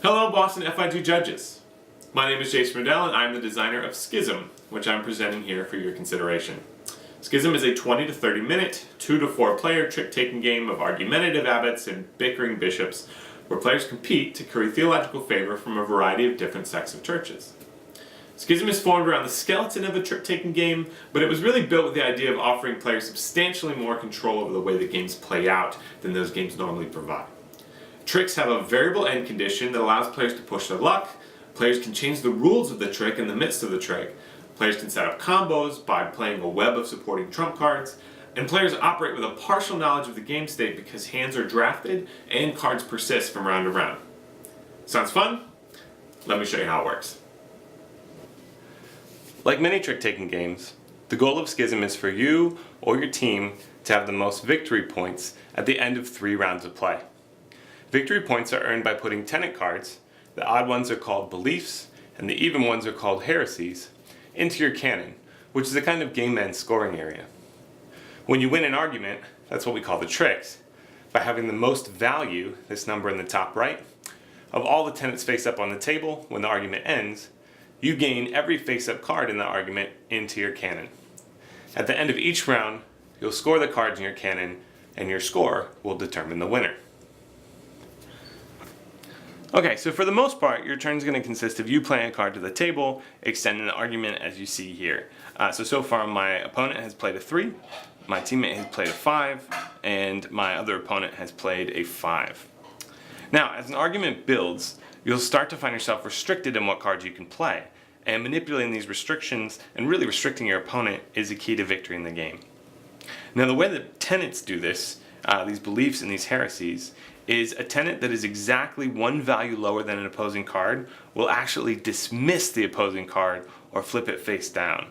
Hello Boston FIG judges. My name is Jason Riddell and I'm the designer of Schism, which I'm presenting here for your consideration. Schism is a 20 to 30 minute, 2 to 4 player trick-taking game of argumentative abbots and bickering bishops where players compete to curry theological favor from a variety of different sects of churches. Schism is formed around the skeleton of a trick-taking game, but it was really built with the idea of offering players substantially more control over the way the games play out than those games normally provide. Tricks have a variable end condition that allows players to push their luck. Players can change the rules of the trick in the midst of the trick. Players can set up combos by playing a web of supporting trump cards. And players operate with a partial knowledge of the game state because hands are drafted and cards persist from round to round. Sounds fun? Let me show you how it works. Like many trick-taking games, the goal of Schism is for you or your team to have the most victory points at the end of 3 rounds of play. Victory points are earned by putting tenet cards, the odd ones are called beliefs, and the even ones are called heresies, into your cannon, which is a kind of game end scoring area. When you win an argument, that's what we call the tricks, by having the most value, this number in the top right, of all the tenets face up on the table when the argument ends, you gain every face-up card in the argument into your cannon. At the end of each round, you'll score the cards in your cannon, and your score will determine the winner. Okay, so for the most part, your turn is going to consist of you playing a card to the table, extending the argument as you see here. So far my opponent has played a 3, my teammate has played a 5, and my other opponent has played a 5. Now, as an argument builds, you'll start to find yourself restricted in what cards you can play, and manipulating these restrictions and really restricting your opponent is a key to victory in the game. Now, the way that tenets do this, these beliefs and these heresies, is a tenet that is exactly one value lower than an opposing card will actually dismiss the opposing card or flip it face down.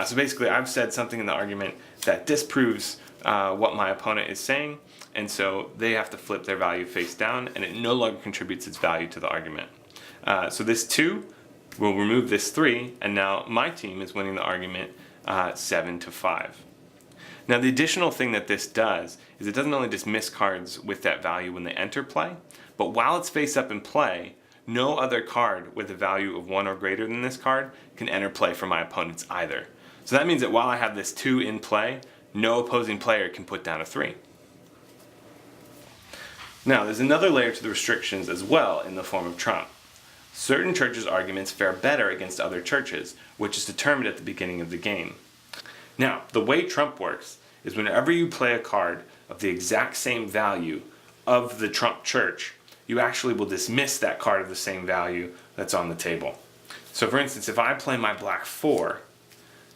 So basically I've said something in the argument that disproves what my opponent is saying, and so they have to flip their value face down and it no longer contributes its value to the argument. So this 2 will remove this 3, and now my team is winning the argument 7 to 5. Now the additional thing that this does is it doesn't only dismiss cards with that value when they enter play, but while it's face up in play, no other card with a value of 1 or greater than this card can enter play for my opponents either. So that means that while I have this 2 in play, no opposing player can put down a 3. Now there's another layer to the restrictions as well in the form of trump. Certain churches' arguments fare better against other churches, which is determined at the beginning of the game. Now, the way trump works is whenever you play a card of the exact same value of the trump church, you actually will dismiss that card of the same value that's on the table. So for instance, if I play my black 4,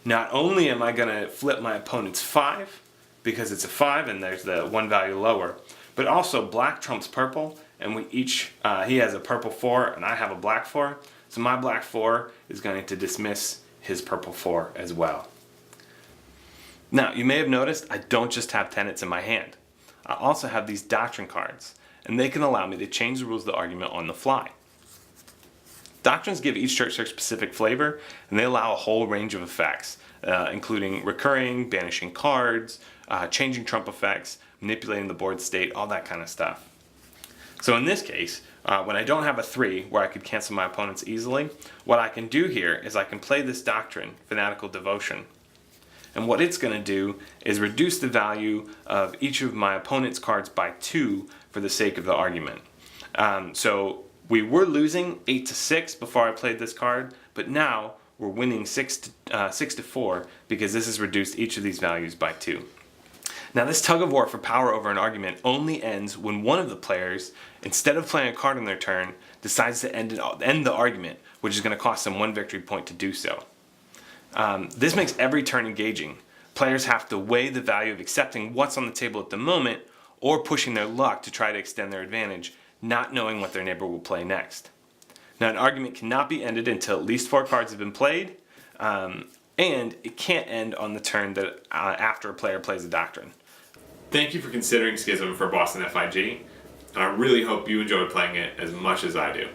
not only am I going to flip my opponent's 5, because it's a 5 and there's the 1 value lower, but also black trumps purple, and we each, he has a purple 4 and I have a black 4, so my black 4 is going to dismiss his purple 4 as well. Now, you may have noticed I don't just have tenets in my hand. I also have these doctrine cards, and they can allow me to change the rules of the argument on the fly. Doctrines give each church their specific flavor, and they allow a whole range of effects, including recurring, banishing cards, changing trump effects, manipulating the board state, all that kind of stuff. So in this case, when I don't have a 3 where I could cancel my opponents easily, what I can do here is I can play this doctrine, Fanatical Devotion. And what it's going to do is reduce the value of each of my opponent's cards by 2 for the sake of the argument. So we were losing 8 to 6 before I played this card, but now we're winning 6 to 4 because this has reduced each of these values by 2. Now this tug of war for power over an argument only ends when one of the players, instead of playing a card on their turn, decides to end the argument, which is going to cost them 1 victory point to do so. This makes every turn engaging. Players have to weigh the value of accepting what's on the table at the moment or pushing their luck to try to extend their advantage, not knowing what their neighbor will play next. Now an argument cannot be ended until at least 4 cards have been played, and it can't end on the turn that after a player plays a doctrine. Thank you for considering Schism for Boston FIG, and I really hope you enjoyed playing it as much as I do.